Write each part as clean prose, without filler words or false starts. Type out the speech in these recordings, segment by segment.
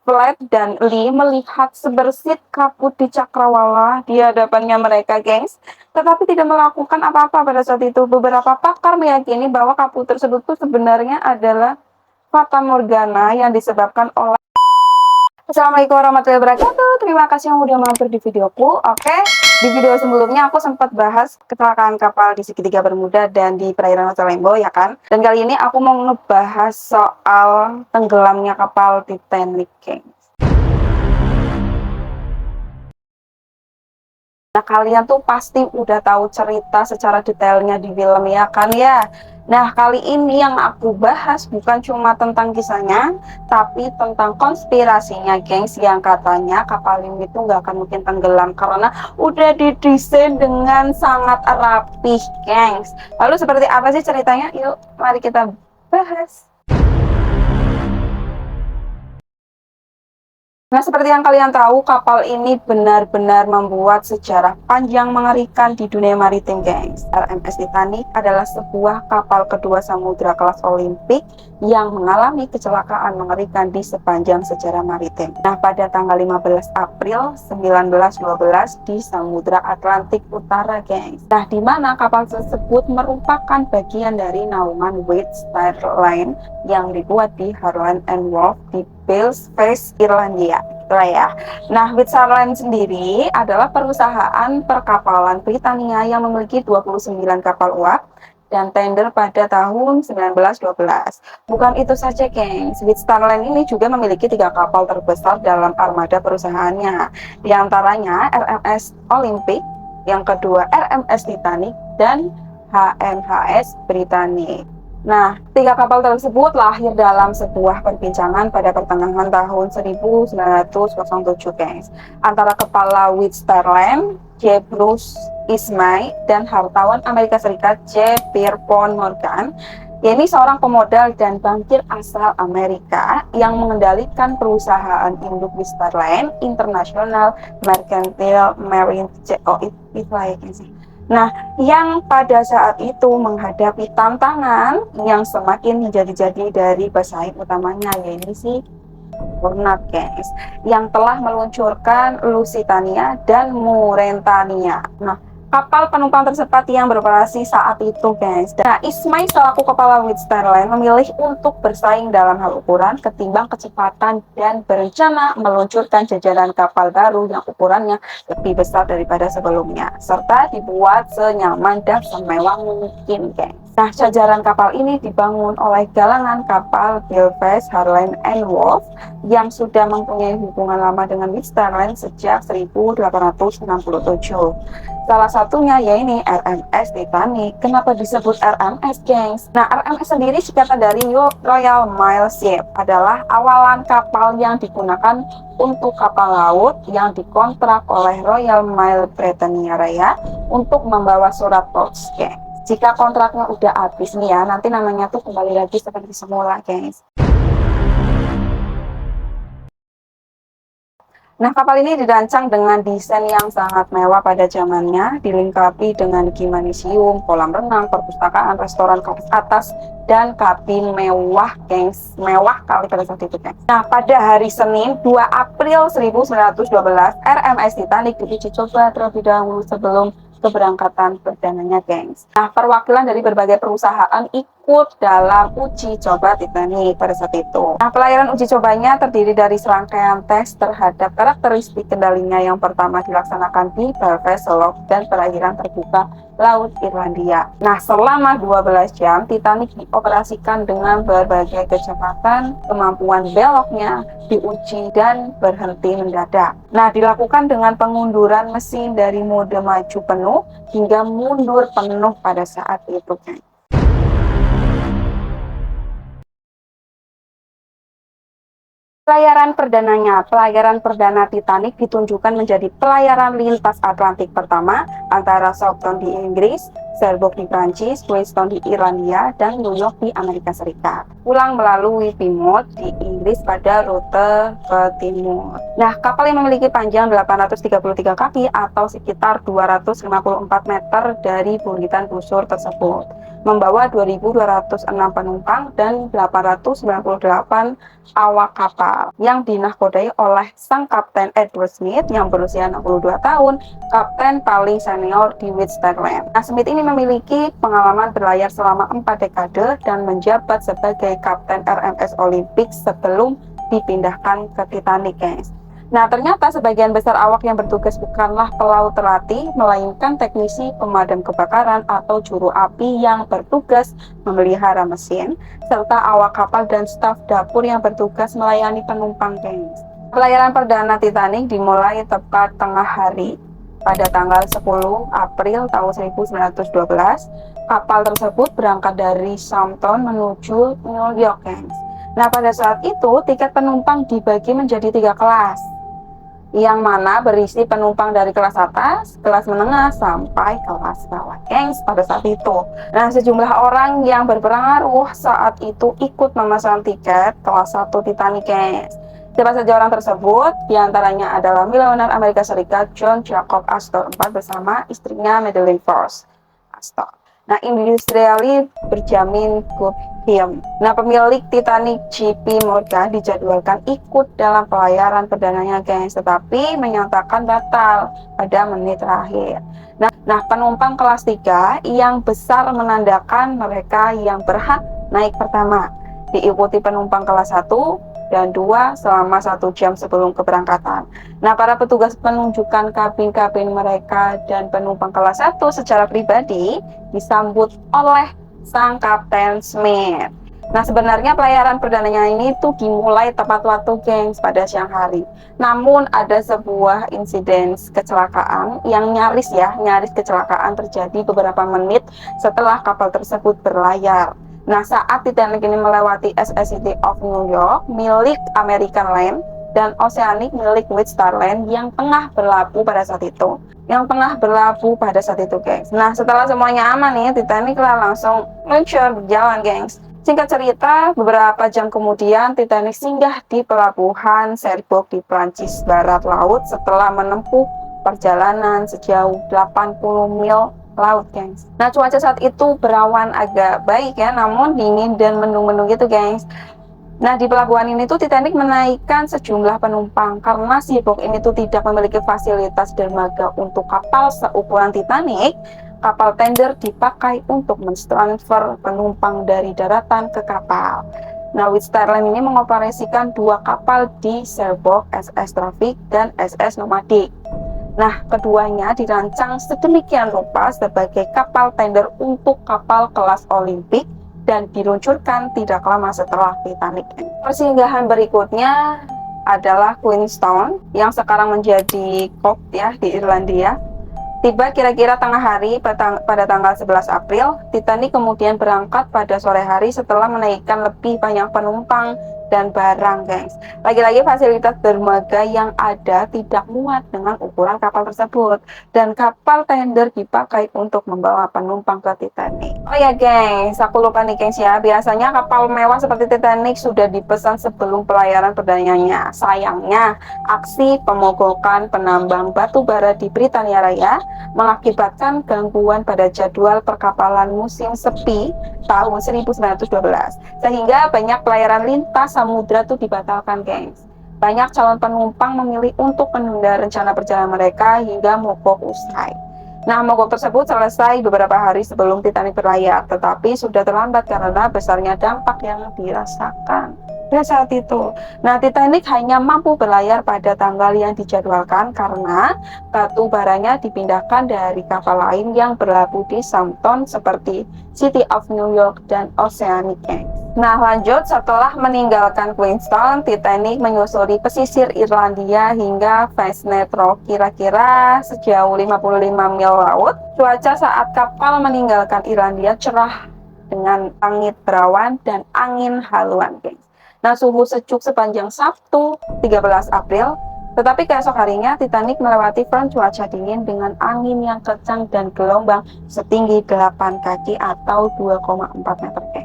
Flat dan Lee melihat sebersit kabut di cakrawala di hadapannya mereka, gengs. Tetapi tidak melakukan apa-apa pada saat itu. Beberapa pakar meyakini bahwa kabut tersebut tuh sebenarnya adalah fata morgana yang disebabkan oleh. Assalamualaikum warahmatullahi wabarakatuh. Terima kasih yang udah mampir di videoku. Oke, di video sebelumnya aku sempat bahas kecelakaan kapal di segitiga Bermuda dan di perairan Lembo, ya kan? Dan kali ini aku mau ngebahas soal tenggelamnya kapal Titanic, geng. Nah, kalian tuh pasti udah tahu cerita secara detailnya di film, ya kan ya? Nah, kali ini yang aku bahas bukan cuma tentang kisahnya, tapi tentang konspirasinya, gengs, yang katanya kapal ini tuh nggak akan mungkin tenggelam karena udah didesain dengan sangat rapih, gengs. Lalu seperti apa sih ceritanya? Yuk, mari kita bahas. Nah, seperti yang kalian tahu, kapal ini benar-benar membuat sejarah panjang mengerikan di dunia maritim, gengs. RMS Titanic adalah sebuah kapal kedua samudra kelas Olimpik yang mengalami kecelakaan mengerikan di sepanjang sejarah maritim. Nah, pada tanggal 15 April 1912 di Samudra Atlantik Utara, gengs. Nah, di mana kapal tersebut merupakan bagian dari naungan White Star Line yang dibuat di Harland and Wolff di Belfast, Irlandia. Itulah ya. Nah, White Star Line sendiri adalah perusahaan perkapalan Britania yang memiliki 29 kapal uap dan tender pada tahun 1912. Bukan itu saja, gengs. White Star Line ini juga memiliki 3 kapal terbesar dalam armada perusahaannya. Di antaranya RMS Olympic, yang kedua RMS Titanic, dan HMHS Britannic. Nah, 3 kapal tersebut lahir dalam sebuah perbincangan pada pertengahan tahun 1907, gengs, antara kepala White Star Line, J. Bruce Ismay, dan hartawan Amerika Serikat J. Pierpont Morgan. Ini seorang pemodal dan bankir asal Amerika yang mengendalikan perusahaan induk White Star Line International Mercantile Marine itu layaknya sih. Nah, yang pada saat itu menghadapi tantangan yang semakin menjadi-jadi dari pesaing utamanya, yaitu si Cunard, guys, yang telah meluncurkan Lusitania dan Mauretania. Nah, kapal penumpang tercepat yang beroperasi saat itu, guys. Nah, Ismay selaku kepala White Star Line memilih untuk bersaing dalam hal ukuran ketimbang kecepatan dan berencana meluncurkan jajaran kapal baru yang ukurannya lebih besar daripada sebelumnya, serta dibuat senyaman dan semewah mungkin, guys. Nah, jajaran kapal ini dibangun oleh galangan kapal Belfast, Harland and Wolff yang sudah mempunyai hubungan lama dengan White Star Line sejak 1867. Salah satunya yaitu RMS Titanic. Kenapa disebut RMS, gengs? Nah, RMS sendiri singkatan dari Royal Mail Ship, adalah awalan kapal yang digunakan untuk kapal laut yang dikontrak oleh Royal Mail Britannia Raya untuk membawa surat pos, gengs. Jika kontraknya udah habis nih ya, nanti namanya tuh kembali lagi seperti semula, gengs. Nah, kapal ini dirancang dengan desain yang sangat mewah pada zamannya, dilengkapi dengan gimnasium, kolam renang, perpustakaan, restoran kelas atas, dan kabin mewah, gengs. Mewah kali pada saat itu, gengs. Nah, pada hari Senin 2 April 1912, RMS Titanic diuji coba terlebih dahulu sebelum keberangkatan perdananya, gengs. Nah, perwakilan dari berbagai perusahaan ikut dalam uji coba Titanic pada saat itu. Nah, pelayaran uji cobanya terdiri dari serangkaian tes terhadap karakteristik kendalinya. Yang pertama dilaksanakan di Belfast Lock dan perairan terbuka Laut Irlandia. Nah, selama 12 jam Titanic dioperasikan dengan berbagai kecepatan, kemampuan beloknya diuji dan berhenti mendadak. Nah, dilakukan dengan pengunduran mesin dari mode maju penuh hingga mundur penuh pada saat itu, kan. Pelayaran perdana Titanic ditunjukkan menjadi pelayaran lintas Atlantik pertama antara Southampton di Inggris, Cherbourg di Prancis, Queenstown di Irlandia, dan New York di Amerika Serikat. Pulang melalui Plymouth di Inggris pada rute ke timur. Nah, kapal yang memiliki panjang 833 kaki atau sekitar 254 meter dari buritan busur tersebut. membawa 2.206 penumpang dan 898 awak kapal yang dinahkodai oleh sang Kapten Edward Smith yang berusia 62 tahun, kapten paling senior di Whitsterdam. Nah, Smith ini memiliki pengalaman berlayar selama 4 dekade dan menjabat sebagai Kapten RMS Olympic sebelum dipindahkan ke Titanic, guys. Nah, ternyata sebagian besar awak yang bertugas bukanlah pelaut terlatih, melainkan teknisi pemadam kebakaran atau juru api yang bertugas memelihara mesin, serta awak kapal dan staf dapur yang bertugas melayani penumpang, guys. Pelayaran perdana Titanic dimulai tepat tengah hari pada tanggal 10 April tahun 1912. Kapal tersebut berangkat dari Southampton menuju New York, guys. Nah, pada saat itu tiket penumpang dibagi menjadi 3 kelas, yang mana berisi penumpang dari kelas atas, kelas menengah, sampai kelas bawah, gengs, pada saat itu. Nah, sejumlah orang yang berpengaruh saat itu ikut memesan tiket kelas 1 Titanic, gengs. Siapa saja orang tersebut? Di antaranya adalah miliuner Amerika Serikat John Jacob Astor IV bersama istrinya Madeline Force Astor. Nah, industriali berjamin good him. Nah, pemilik Titanic JP Morgan dijadwalkan ikut dalam pelayaran perdananya, gengs, tetapi menyatakan batal pada menit terakhir. Nah, penumpang kelas 3 yang besar menandakan mereka yang berhak naik pertama, diikuti penumpang kelas 1 dan 2 selama 1 jam sebelum keberangkatan. Nah, para petugas menunjukkan kabin-kabin mereka dan penumpang kelas 1 secara pribadi disambut oleh sang Kapten Smith. Nah, sebenarnya pelayaran perdananya ini tuh dimulai tepat waktu, gengs, pada siang hari. Namun ada sebuah insiden kecelakaan yang nyaris kecelakaan terjadi beberapa menit setelah kapal tersebut berlayar. Nah, saat Titanic ini melewati SS City of New York milik American Line dan Oceanic milik Whitsterdam yang tengah berlabuh pada saat itu. Gengs. Nah, setelah semuanya aman nih, Titanic langsung meluncur berjalan, gengs. Singkat cerita, beberapa jam kemudian Titanic singgah di pelabuhan Cherbourg di Prancis Barat Laut setelah menempuh perjalanan sejauh 80 mil laut, gengs. Nah, cuaca saat itu berawan agak baik ya, namun dingin dan mendung-mendung gitu, gengs. Nah, di pelabuhan ini tuh Titanic menaikkan sejumlah penumpang karena Cherbourg ini tuh tidak memiliki fasilitas dermaga untuk kapal seukuran Titanic. Kapal tender dipakai untuk mentransfer penumpang dari daratan ke kapal. Nah, Whitsterdam ini mengoperasikan 2 kapal di Cherbourg, SS Traffic dan SS Nomadic. Nah, keduanya dirancang sedemikian rupa sebagai kapal tender untuk kapal kelas Olimpik dan diluncurkan tidak lama setelah Titanic. Persinggahan berikutnya adalah Queenstown yang sekarang menjadi Cork ya di Irlandia. Tiba kira-kira tengah hari pada tanggal 11 April, Titanic kemudian berangkat pada sore hari setelah menaikkan lebih banyak penumpang dan barang, gengs. Lagi-lagi fasilitas dermaga yang ada tidak muat dengan ukuran kapal tersebut dan kapal tender dipakai untuk membawa penumpang ke Titanic. Oh ya, gengs, aku lupa nih, gengs ya. Biasanya kapal mewah seperti Titanic sudah dipesan sebelum pelayaran perdananya. Sayangnya, aksi pemogokan penambang batu bara di Britania Raya mengakibatkan gangguan pada jadwal perkapalan musim sepi tahun 1912, sehingga banyak pelayaran lintas samudra tuh dibatalkan, gengs. Banyak calon penumpang memilih untuk menunda rencana perjalanan mereka hingga mogok usai. Nah, mogok tersebut selesai beberapa hari sebelum Titanic berlayar, tetapi sudah terlambat karena besarnya dampak yang dirasakan pada saat itu. Nah, Titanic hanya mampu berlayar pada tanggal yang dijadwalkan karena batu baranya dipindahkan dari kapal lain yang berlabuh di Southampton seperti City of New York dan Oceanic. Nah, lanjut, setelah meninggalkan Queenstown, Titanic menyusuri pesisir Irlandia hingga Fastnet Rock, kira-kira sejauh 55 mil laut. Cuaca saat kapal meninggalkan Irlandia cerah dengan langit berawan dan angin haluan, gengs. Nah, suhu sejuk sepanjang Sabtu 13 April, tetapi keesok harinya Titanic melewati front cuaca dingin dengan angin yang kencang dan gelombang setinggi 8 kaki atau 2,4 meter.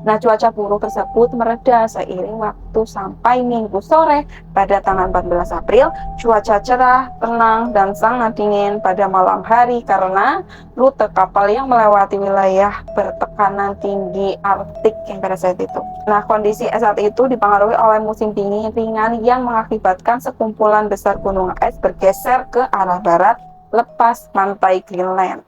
Nah, cuaca buruk tersebut mereda seiring waktu sampai Minggu sore pada tanggal 14 April, cuaca cerah, tenang, dan sangat dingin pada malam hari karena rute kapal yang melewati wilayah bertekanan tinggi Arktik yang pada saat itu. Nah, kondisi saat itu dipengaruhi oleh musim dingin ringan yang mengakibatkan sekumpulan besar gunung es bergeser ke arah barat lepas pantai Greenland.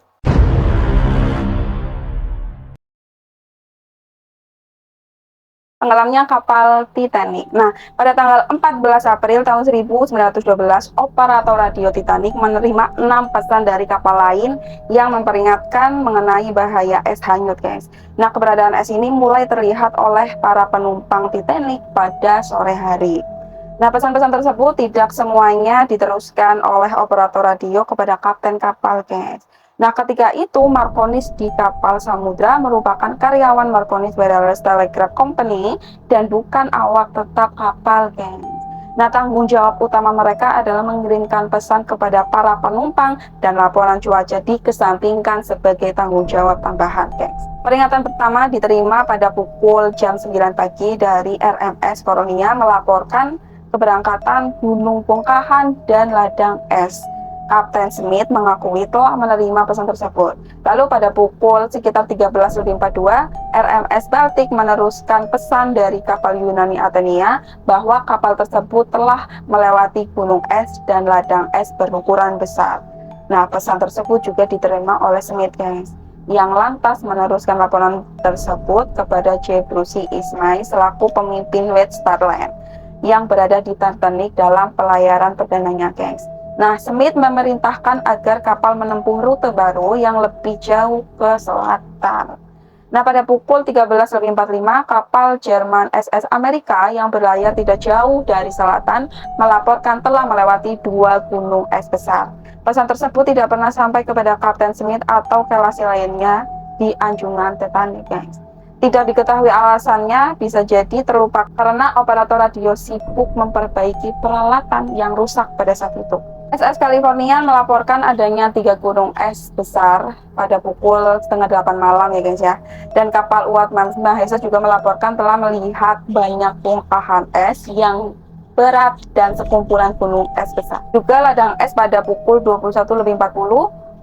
Tenggelamnya kapal Titanic. Nah, pada tanggal 14 April tahun 1912, operator radio Titanic menerima 6 pesan dari kapal lain yang memperingatkan mengenai bahaya es hanyut, guys. Nah, keberadaan es ini mulai terlihat oleh para penumpang Titanic pada sore hari. Nah, pesan-pesan tersebut tidak semuanya diteruskan oleh operator radio kepada kapten kapal, guys. Nah, ketika itu Marconi di kapal samudra merupakan karyawan Marconi Wireless Telegraph Company dan bukan awak tetap kapal, guys. Nah, tanggung jawab utama mereka adalah mengirimkan pesan kepada para penumpang dan laporan cuaca dikesampingkan sebagai tanggung jawab tambahan, guys. Peringatan pertama diterima pada pukul jam 9 pagi dari RMS Koronia melaporkan keberangkatan Gunung Bongkahan dan ladang es. Kapten Smith mengakui telah menerima pesan tersebut. Lalu pada pukul sekitar 13.42, RMS Baltic meneruskan pesan dari kapal Yunani Athenia bahwa kapal tersebut telah melewati gunung es dan ladang es berukuran besar. Nah, pesan tersebut juga diterima oleh Smith, guys, yang lantas meneruskan laporan tersebut kepada J. Bruce Ismay selaku pemimpin White Star Line yang berada di Titanic dalam pelayaran perdananya, guys. Nah, Smith memerintahkan agar kapal menempuh rute baru yang lebih jauh ke selatan. Nah, pada pukul 13.45, kapal Jerman SS Amerika yang berlayar tidak jauh dari selatan melaporkan telah melewati 2 gunung es besar. Pesan tersebut tidak pernah sampai kepada Kapten Smith atau relasi lainnya di anjungan Titanic, guys. Tidak diketahui alasannya, bisa jadi terlupa karena operator radio sibuk memperbaiki peralatan yang rusak pada saat itu. SS California melaporkan adanya 3 gunung es besar pada pukul setengah 8 malam, ya guys ya. Dan kapal Uat Mahesa juga melaporkan telah melihat banyak bongkahan es yang berat dan sekumpulan gunung es besar. Juga ladang es pada pukul 21.40.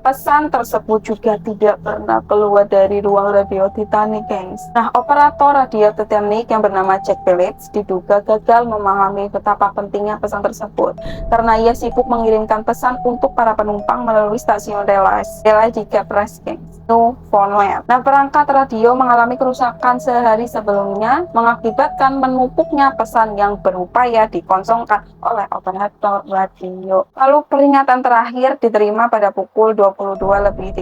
Pesan tersebut juga tidak pernah keluar dari ruang radio Titanic, guys. Nah, operator radio Titanic yang bernama Jack Phillips diduga gagal memahami betapa pentingnya pesan tersebut karena ia sibuk mengirimkan pesan untuk para penumpang melalui stasiun relay di Cape Race, Newfoundland. Nah, perangkat radio mengalami kerusakan sehari sebelumnya mengakibatkan menumpuknya pesan yang berupaya dikosongkan oleh operator radio. Lalu peringatan terakhir diterima pada pukul 22.30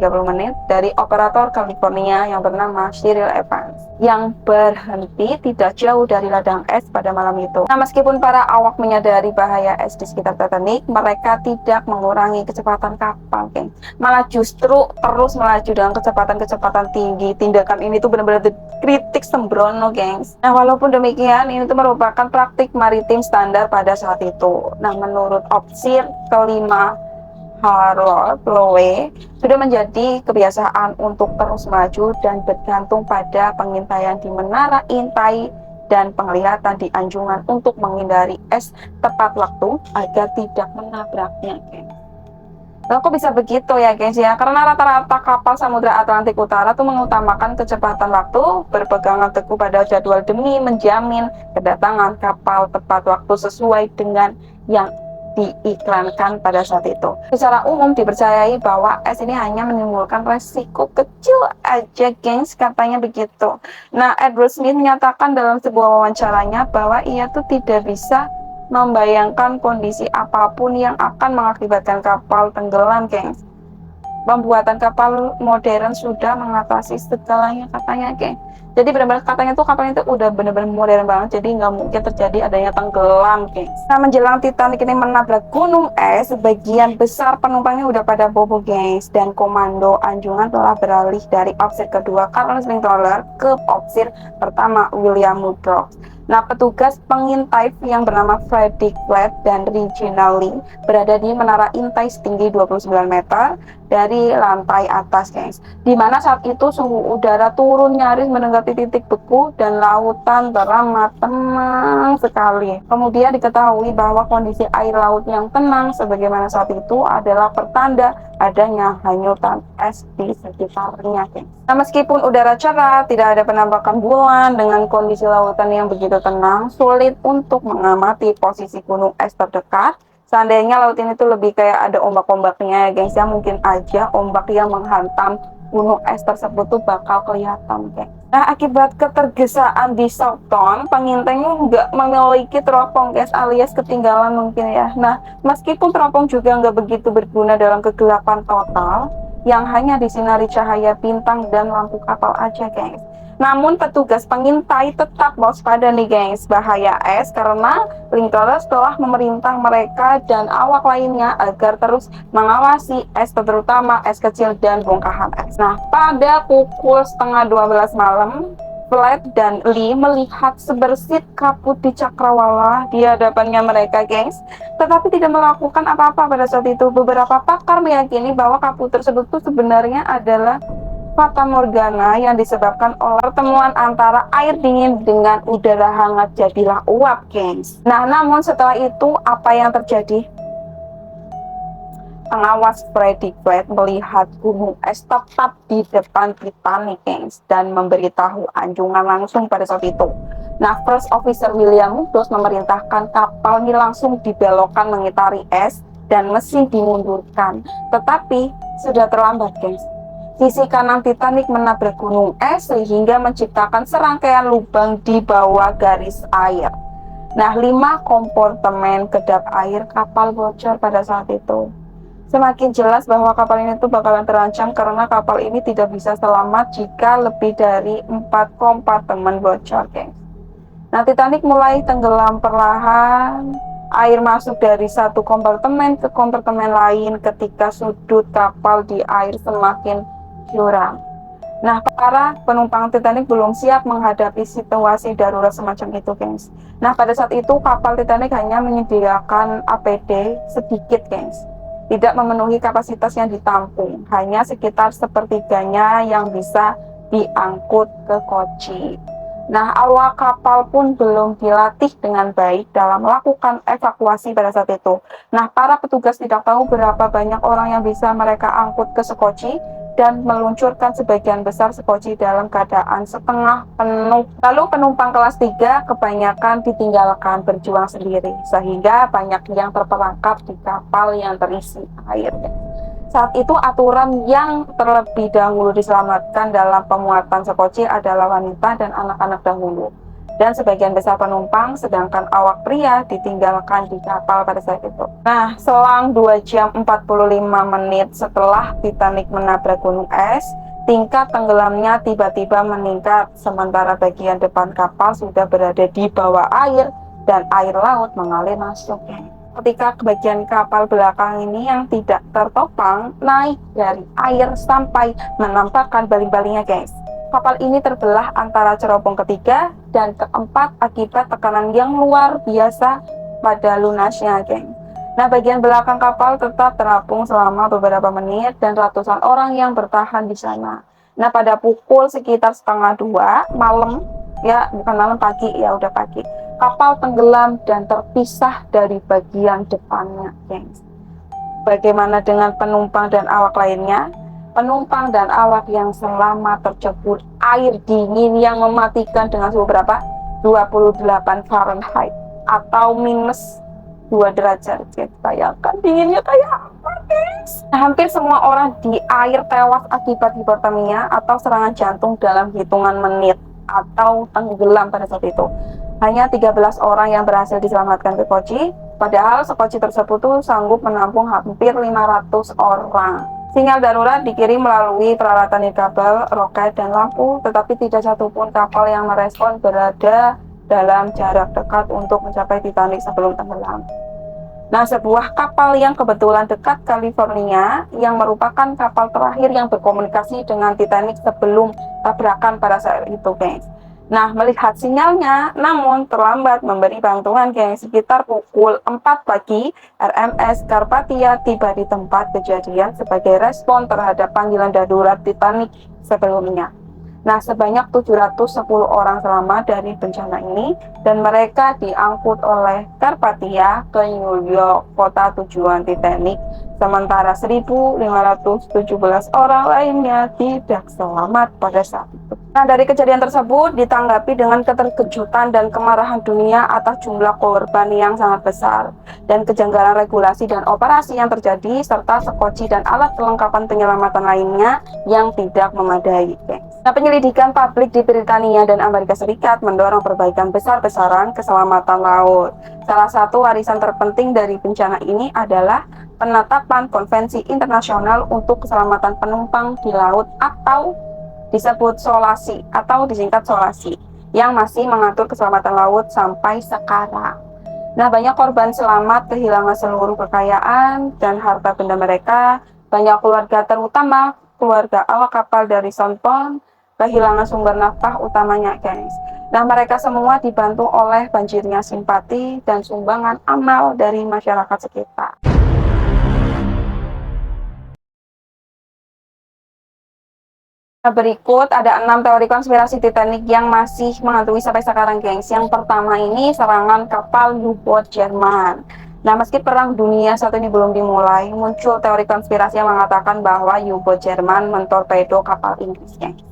dari operator California yang bernama Cyril Evans yang berhenti tidak jauh dari ladang es pada malam itu. Nah, meskipun para awak menyadari bahaya es di sekitar Titanic, mereka tidak mengurangi kecepatan kapal, geng. Malah justru terus melaju dengan kecepatan tinggi. Tindakan ini tuh benar-benar kritik sembrono, gengs. Nah, walaupun demikian, ini tuh merupakan praktik maritim standar pada saat itu. Nah, menurut opsir kelima Harold Lowe, sudah menjadi kebiasaan untuk terus maju dan bergantung pada pengintaian di menara intai dan penglihatan di anjungan untuk menghindari es tepat waktu agar tidak menabraknya, gengs. Nah, kok bisa begitu ya, guys ya? Karena rata-rata kapal Samudra Atlantik Utara tuh mengutamakan kecepatan waktu, berpegangan teguh pada jadwal demi menjamin kedatangan kapal tepat waktu sesuai dengan yang diiklankan pada saat itu. Secara umum dipercayai bahwa es ini hanya menimbulkan resiko kecil aja, gengs, katanya begitu. Nah, Edward Smith menyatakan dalam sebuah wawancaranya bahwa ia tuh tidak bisa membayangkan kondisi apapun yang akan mengakibatkan kapal tenggelam, gengs. Pembuatan kapal modern sudah mengatasi segalanya, katanya, geng. Jadi benar-benar katanya tuh kapal itu udah benar-benar modern banget, jadi nggak mungkin terjadi adanya tenggelam, gengs. Nah, menjelang Titanic ini menabrak gunung es, sebagian besar penumpangnya udah pada bobo, gengs, dan komando anjungan telah beralih dari opsir kedua Carl Springtoller ke opsir pertama William Woodrow. Nah, petugas pengintai yang bernama Frederick Flat dan Reginald Lee berada di menara intai setinggi 29 meter dari lantai atas, guys. Di mana saat itu suhu udara turun nyaris mendengar melewati titik beku dan lautan teramat tenang sekali. Kemudian diketahui bahwa kondisi air laut yang tenang sebagaimana saat itu adalah pertanda adanya hanyutan es di sekitarnya. Nah, meskipun udara cerah, tidak ada penampakan bulan dengan kondisi lautan yang begitu tenang, sulit untuk mengamati posisi gunung es terdekat. Seandainya laut ini tuh lebih kayak ada ombak-ombaknya ya guys ya, mungkin aja ombak yang menghantam gunung es tersebut tuh bakal kelihatan guys. Nah, akibat ketergesaan di Southton, pengintainya nggak memiliki teropong guys, alias ketinggalan mungkin ya. Nah, meskipun teropong juga nggak begitu berguna dalam kegelapan total, yang hanya disinari cahaya bintang dan lampu kapal aja guys. Namun petugas pengintai tetap waspada nih guys, bahaya es, karena Linklater telah memerintah mereka dan awak lainnya agar terus mengawasi es, terutama es kecil dan bongkahan es. Nah, pada pukul setengah 12 malam, Flat dan Lee melihat sebersit kabut di cakrawala di hadapannya mereka guys, tetapi tidak melakukan apa-apa pada saat itu. Beberapa pakar meyakini bahwa kabut tersebut itu sebenarnya adalah fata morgana yang disebabkan oleh pertemuan antara air dingin dengan udara hangat, jadilah uap guys. Nah, namun setelah itu apa yang terjadi? Pengawas Freddy Quaid melihat gunung es tepat di depan Titanic guys, dan memberitahu anjungan langsung pada saat itu. Nah, First Officer William Murdoch memerintahkan kapal ini langsung dibelokkan mengitari es dan mesin dimundurkan. Tetapi sudah terlambat guys. Sisi kanan Titanic menabrak gunung es sehingga menciptakan serangkaian lubang di bawah garis air. Nah, 5 kompartemen kedap air kapal bocor pada saat itu. Semakin jelas bahwa kapal ini tuh bakalan terancam karena kapal ini tidak bisa selamat jika lebih dari 4 kompartemen bocor, guys. Nah, Titanic mulai tenggelam perlahan. Air masuk dari satu kompartemen ke kompartemen lain ketika sudut kapal di air semakin curam. Nah, para penumpang Titanic belum siap menghadapi situasi darurat semacam itu, guys. Nah, pada saat itu kapal Titanic hanya menyediakan APD sedikit, guys. Tidak memenuhi kapasitas yang ditampung, hanya sekitar sepertiganya yang bisa diangkut ke koci. Nah, awak kapal pun belum dilatih dengan baik dalam melakukan evakuasi pada saat itu. Nah, para petugas tidak tahu berapa banyak orang yang bisa mereka angkut ke sekoci dan meluncurkan sebagian besar sekoci dalam keadaan setengah penuh. Lalu penumpang kelas 3 kebanyakan ditinggalkan berjuang sendiri, sehingga banyak yang terperangkap di kapal yang terisi air. Saat itu aturan yang terlebih dahulu diselamatkan dalam pemuatan sekoci adalah wanita dan anak-anak dahulu, dan sebagian besar penumpang, sedangkan awak pria ditinggalkan di kapal pada saat itu. Nah, selang 2 jam 45 menit setelah Titanic menabrak gunung es, tingkat tenggelamnya tiba-tiba meningkat, sementara bagian depan kapal sudah berada di bawah air dan air laut mengalir masuk. Ketika bagian kapal belakang ini yang tidak tertopang naik dari air sampai menampakkan baling-balingnya guys. Kapal ini terbelah antara cerobong ketiga dan keempat akibat tekanan yang luar biasa pada lunasnya geng. Nah, bagian belakang kapal tetap terapung selama beberapa menit dan ratusan orang yang bertahan di sana. Nah, pada pukul sekitar setengah 2 malam, ya bukan malam, pagi, ya udah pagi, kapal tenggelam dan terpisah dari bagian depannya, gengs. Bagaimana dengan penumpang dan awak lainnya? Penumpang dan awak yang selamat tercebur air dingin yang mematikan dengan suhu berapa? 28 Fahrenheit atau minus 2 derajat. Bayangkan dinginnya kayak apa, guys? Hampir semua orang di air tewas akibat hipotermia atau serangan jantung dalam hitungan menit atau tenggelam pada saat itu. Hanya 13 orang yang berhasil diselamatkan ke koci, padahal sekoci tersebut tuh sanggup menampung hampir 500 orang. Sinyal darurat dikirim melalui peralatan nirkabel, roket, dan lampu, tetapi tidak satupun kapal yang merespon berada dalam jarak dekat untuk mencapai Titanic sebelum tenggelam. Nah, sebuah kapal yang kebetulan dekat California, yang merupakan kapal terakhir yang berkomunikasi dengan Titanic sebelum tabrakan pada saat itu, guys. Nah, melihat sinyalnya, namun terlambat memberi bantuan, guys. Sekitar pukul 4 pagi, RMS Carpathia tiba di tempat kejadian sebagai respon terhadap panggilan darurat Titanic sebelumnya. Nah, sebanyak 710 orang selamat dari bencana ini dan mereka diangkut oleh Carpathia ke New York, kota tujuan Titanic. Sementara 1.517 orang lainnya tidak selamat pada saat itu. Nah, dari kejadian tersebut ditanggapi dengan keterkejutan dan kemarahan dunia atas jumlah korban yang sangat besar dan kejanggalan regulasi dan operasi yang terjadi serta sekoci dan alat kelengkapan penyelamatan lainnya yang tidak memadai. Nah, penyelidikan publik di Britania dan Amerika Serikat mendorong perbaikan besar-besaran keselamatan laut. Salah satu warisan terpenting dari bencana ini adalah penetapan Konvensi Internasional untuk Keselamatan Penumpang di Laut atau disebut SOLASI atau disingkat SOLASI yang masih mengatur keselamatan laut sampai sekarang. Nah, banyak korban selamat kehilangan seluruh kekayaan dan harta benda mereka. Banyak keluarga, terutama keluarga awak kapal dari Sonpon, kehilangan sumber nafkah utamanya, guys. Nah, mereka semua dibantu oleh banjirnya simpati dan sumbangan amal dari masyarakat sekitar. Nah, berikut ada 6 teori konspirasi Titanic yang masih menghantui sampai sekarang, gengs. Yang pertama ini serangan kapal U-boat Jerman. Nah, meski Perang Dunia I ini belum dimulai, muncul teori konspirasi yang mengatakan bahwa U-boat Jerman mentorpedo kapal Inggris, gengs.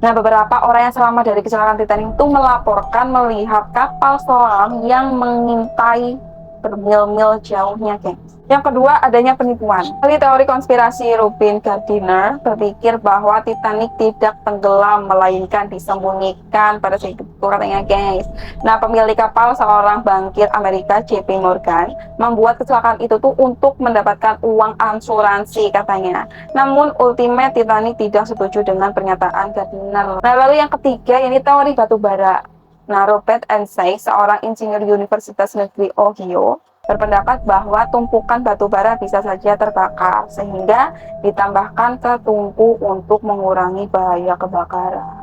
Nah, beberapa orang yang selamat dari kecelakaan Titanic itu melaporkan melihat kapal selam yang mengintai bermil-mil jauhnya, gengs. Yang kedua, adanya penipuan. Ahli teori konspirasi Rubin Gardiner berpikir bahwa Titanic tidak tenggelam, melainkan disembunyikan pada saat itu, katanya, guys. Nah, pemilik kapal, seorang bankir Amerika, JP Morgan, membuat kecelakaan itu tuh untuk mendapatkan uang asuransi, katanya. Namun, Ultimate Titanic tidak setuju dengan pernyataan Gardiner. Nah, lalu yang ketiga, ini teori batu bara. Nah, Robert Ensey, seorang insinyur Universitas Negeri Ohio, berpendapat bahwa tumpukan batu bara bisa saja terbakar, sehingga ditambahkan ke tungku untuk mengurangi bahaya kebakaran.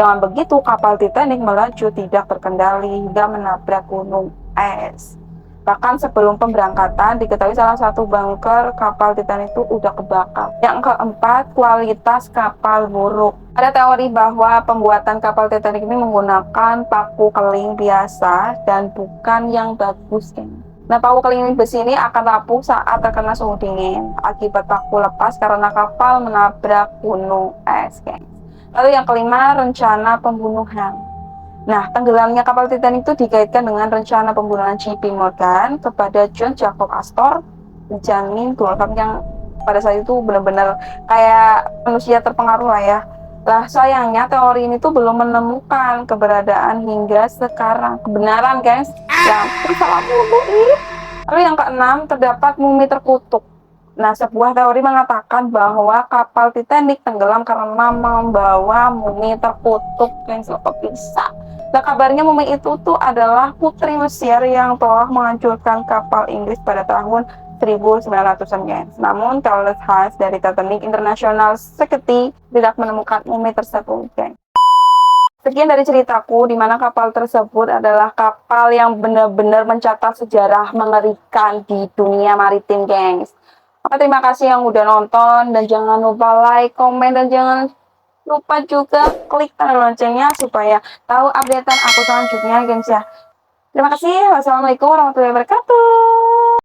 Dengan begitu, kapal Titanic melaju tidak terkendali hingga menabrak gunung es. Bahkan sebelum pemberangkatan, diketahui salah satu bunker kapal Titanic itu udah kebakar. Yang keempat, kualitas kapal buruk. Ada teori bahwa pembuatan kapal Titanic ini menggunakan paku keling biasa dan bukan yang bagus. Nah, paku keling besi ini akan rapuh saat terkena suhu dingin akibat paku lepas karena kapal menabrak gunung es. Lalu yang kelima, rencana pembunuhan. Nah, tenggelamnya kapal Titanic itu dikaitkan dengan rencana pembunuhan JP Morgan kepada John Jacob Astor, penjamin Goldfarb yang pada saat itu benar-benar kayak manusia terpengaruh lah ya. Lah, sayangnya teori ini tuh belum menemukan keberadaan hingga sekarang. Kebenaran, guys. Ya, salah mulu. Lalu yang keenam, terdapat mumi terkutuk. Nah, sebuah teori mengatakan bahwa kapal Titanic tenggelam karena membawa mumi terkutuk yang kok bisa. Nah, kabarnya mumi itu tuh adalah putri Mesir yang telah menghancurkan kapal Inggris pada tahun 1900-an, guys. Namun, Charles Haas dari Titanic International Security tidak menemukan mumi tersebut, guys. Sekian dari ceritaku, di mana kapal tersebut adalah kapal yang benar-benar mencatat sejarah mengerikan di dunia maritim, gengs. Oke, terima kasih yang udah nonton, dan jangan lupa like, komen, dan jangan lupa juga klik tanda loncengnya supaya tahu updatean aku selanjutnya, gengs ya. Terima kasih. Wassalamualaikum warahmatullahi wabarakatuh.